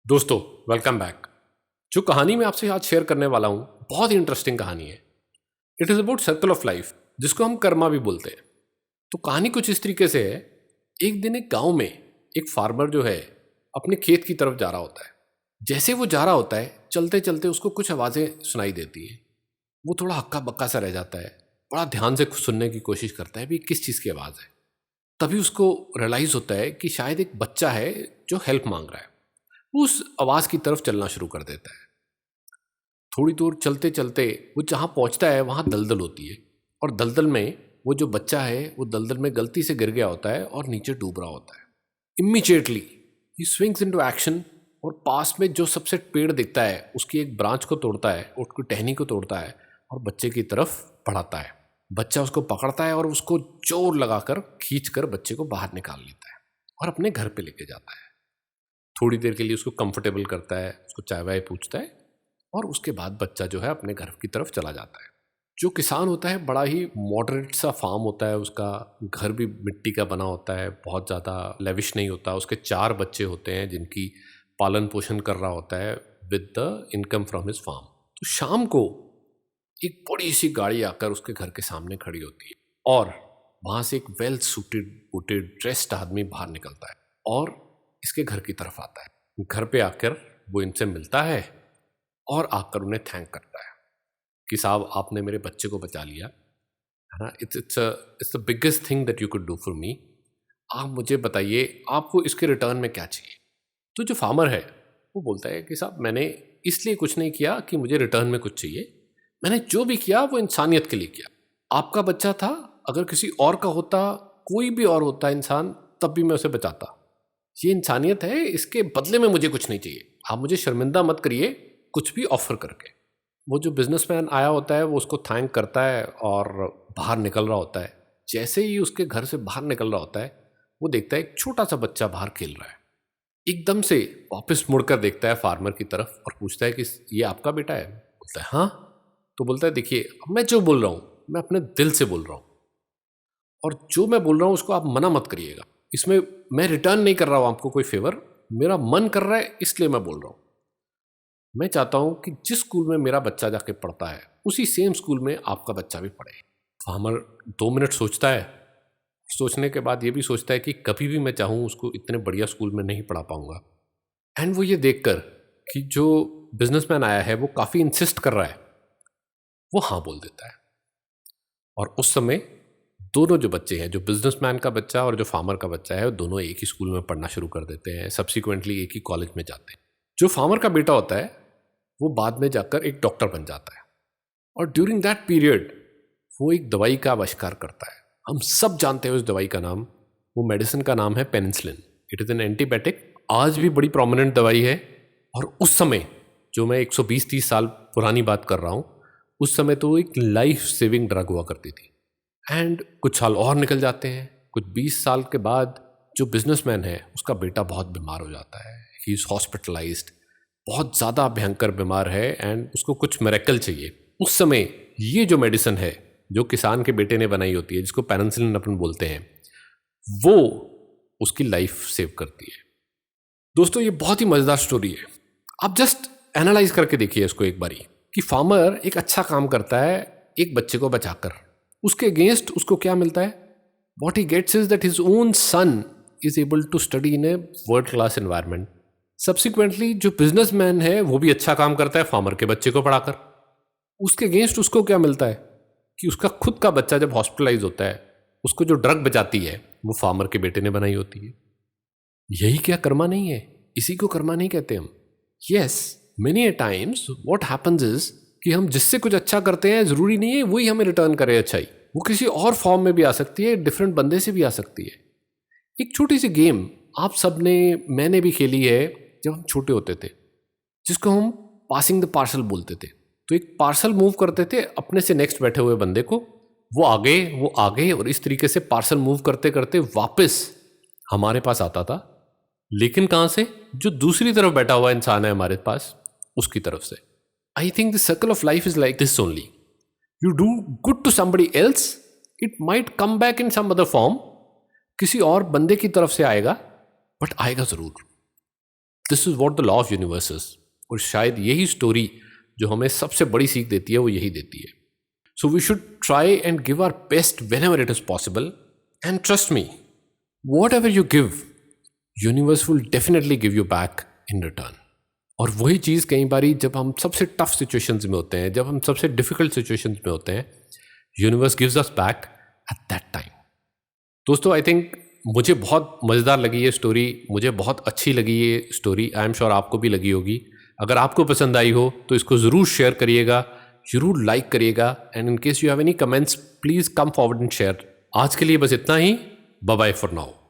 दोस्तों, welcome back. जो कहानी मैं आपसे आज शेयर करने वाला हूं बहुत ही इंटरेस्टिंग कहानी है। It is about circle of life, जिसको हम कर्मा भी बोलते हैं। तो कहानी कुछ इस तरीके से है। एक दिन एक गांव में एक फार्मर जो है अपने खेत की तरफ जा रहा होता है। जैसे वो जा रहा होता है, चलते चलते उसको कुछ आवाज़ें सुनाई देती हैं। वो थोड़ा हक्का बक्का सा रह जाता है, बड़ा ध्यान से सुनने की कोशिश करता है भी किस चीज़ की आवाज़ है। तभी उसको रियलाइज़ होता है कि शायद एक बच्चा है जो हेल्प मांग रहा है। वो उस आवाज़ की तरफ चलना शुरू कर देता है। थोड़ी दूर चलते चलते वो जहाँ पहुँचता है वहाँ दलदल होती है, और दलदल में वो जो बच्चा है वो दलदल में गलती से गिर गया होता है और नीचे डूब रहा होता है। इमीडिएटली ही स्विंग्स इनटू एक्शन, और पास में जो सबसे पेड़ दिखता है उसकी एक ब्रांच को तोड़ता है, उसकी टहनी को तोड़ता है और बच्चे की तरफ बढ़ाता है। बच्चा उसको पकड़ता है और उसको जोर लगाकर खींच कर बच्चे को बाहर निकाल लेता है और अपने घर पे लेके जाता है। थोड़ी देर के लिए उसको कंफर्टेबल करता है, उसको चाय वाय पूछता है, और उसके बाद बच्चा जो है अपने घर की तरफ चला जाता है। जो किसान होता है बड़ा ही मॉडरेट सा फार्म होता है उसका। घर भी मिट्टी का बना होता है, बहुत ज़्यादा लेविश नहीं होता। उसके 4 बच्चे होते हैं जिनकी पालन पोषण कर रहा होता है with the income from his farm. तो शाम को एक बड़ी सी गाड़ी आकर उसके घर के सामने खड़ी होती है, और वहाँ से एक वेल सूटेड बूटेड ड्रेस्ड आदमी बाहर निकलता है और इसके घर की तरफ आता है। घर पे आकर वो इनसे मिलता है और आकर उन्हें थैंक करता है कि साहब आपने मेरे बच्चे को बचा लिया, है ना। It's the biggest thing that you could do for me. आप मुझे बताइए आपको इसके रिटर्न में क्या चाहिए। तो जो फार्मर है वो बोलता है कि साहब मैंने इसलिए कुछ नहीं किया कि मुझे रिटर्न में कुछ चाहिए। मैंने जो भी किया वो इंसानियत के लिए किया। आपका बच्चा था, अगर किसी और का होता, कोई भी और होता इंसान, तब भी मैं उसे बचाता। ये इंसानियत है, इसके बदले में मुझे कुछ नहीं चाहिए। आप मुझे शर्मिंदा मत करिए कुछ भी ऑफर करके। वो जो बिजनेसमैन आया होता है वो उसको थैंक करता है और बाहर निकल रहा होता है। जैसे ही उसके घर से बाहर निकल रहा होता है, वो देखता है एक छोटा सा बच्चा बाहर खेल रहा है। एकदम से वापस मुड़कर देखता है फार्मर की तरफ और पूछता है कि ये आपका बेटा है? बोलता है हाँ। तो बोलता है देखिए, मैं जो बोल रहा हूँ मैं अपने दिल से बोल रहा हूँ, और जो मैं बोल रहा हूँ उसको आप मना मत करिएगा। इसमें मैं रिटर्न नहीं कर रहा हूँ आपको कोई फेवर, मेरा मन कर रहा है इसलिए मैं बोल रहा हूँ। मैं चाहता हूँ कि जिस स्कूल में मेरा बच्चा जाके पढ़ता है उसी सेम स्कूल में आपका बच्चा भी पढ़े। फार्मर 2 मिनट सोचता है। सोचने के बाद ये भी सोचता है कि कभी भी मैं चाहूँ उसको इतने बढ़िया स्कूल में नहीं पढ़ा पाऊंगा। एंड वो ये देखकर कि जो बिजनेसमैन आया है वो काफ़ी इंसिस्ट कर रहा है, वो हाँ बोल देता है। और उस समय दोनों जो बच्चे हैं, जो बिजनेसमैन का बच्चा और जो फार्मर का बच्चा है, दोनों एक ही स्कूल में पढ़ना शुरू कर देते हैं। सब्सिक्वेंटली एक ही कॉलेज में जाते हैं। जो फार्मर का बेटा होता है वो बाद में जाकर एक डॉक्टर बन जाता है, और ड्यूरिंग दैट पीरियड वो एक दवाई का आविष्कार करता है। हम सब जानते हैं उस दवाई का नाम। वो मेडिसिन का नाम है penicillin. It is an antibiotic. आज भी बड़ी प्रोमिनेंट दवाई है। और उस समय, जो मैं 120-30 साल पुरानी बात कर रहा हूँ, उस समय तो वो एक लाइफ सेविंग ड्रग हुआ करती थी। एंड कुछ साल और निकल जाते हैं। कुछ 20 साल के बाद जो बिजनेसमैन है उसका बेटा बहुत बीमार हो जाता है। ही इज़ हॉस्पिटलाइज्ड, बहुत ज़्यादा भयंकर बीमार है, एंड उसको कुछ मिरेकल चाहिए। उस समय ये जो मेडिसिन है जो किसान के बेटे ने बनाई होती है, जिसको पेनिसिलिन अपन बोलते हैं, वो उसकी लाइफ सेव करती है। दोस्तों, ये बहुत ही मज़ेदार स्टोरी है। आप जस्ट एनालाइज करके देखिए इसको एक बारी, कि फार्मर एक अच्छा काम करता है एक बच्चे को बचाकर। उसके अगेंस्ट उसको क्या मिलता है? What he gets is that his own son is able to study in a world class environment. Subsequently जो बिजनेसमैन है वो भी अच्छा काम करता है फार्मर के बच्चे को पढ़ाकर। उसके अगेंस्ट उसको क्या मिलता है कि उसका खुद का बच्चा जब हॉस्पिटलाइज होता है, उसको जो ड्रग बचाती है वो फार्मर के बेटे ने बनाई होती है। यही क्या कर्मा नहीं है? इसी को कर्मा नहीं कहते हम? Yes, many A times what happens is कि हम जिससे कुछ अच्छा करते हैं जरूरी नहीं है वही हमें रिटर्न करे अच्छाई। वो किसी और फॉर्म में भी आ सकती है, डिफरेंट बंदे से भी आ सकती है। एक छोटी सी गेम आप सब ने, मैंने भी खेली है जब हम छोटे होते थे, जिसको हम पासिंग द पार्सल बोलते थे। तो एक पार्सल मूव करते थे अपने से नेक्स्ट बैठे हुए बंदे को, वो आगे, और इस तरीके से पार्सल मूव करते करते वापस हमारे पास आता था। लेकिन कहां से? जो दूसरी तरफ बैठा हुआ इंसान है हमारे पास, उसकी तरफ से। I think the circle of life is like this only. You do good to somebody else, it might come back in some other form. किसी और बंदे की तरफ से आएगा, बट आएगा जरूर। This is what the law of universes. और शायद यही स्टोरी जो हमें सबसे बड़ी सीख देती है वो यही देती है। So we should try and give our best whenever it is possible, and trust me, whatever you give, universe will definitely give you back in return. और वही चीज़ कई बारी जब हम सबसे टफ सिचुएशंस में होते हैं, जब हम सबसे डिफिकल्ट सिचुएशंस में होते हैं, universe gives us back at that time. दोस्तों, आई थिंक मुझे बहुत मज़ेदार लगी ये स्टोरी, मुझे बहुत अच्छी लगी ये स्टोरी। आई एम श्योर आपको भी लगी होगी। अगर आपको पसंद आई हो तो इसको ज़रूर शेयर करिएगा, ज़रूर लाइक करिएगा, and in case you have any comments please come forward and share. आज के लिए बस इतना ही। Bye bye for now.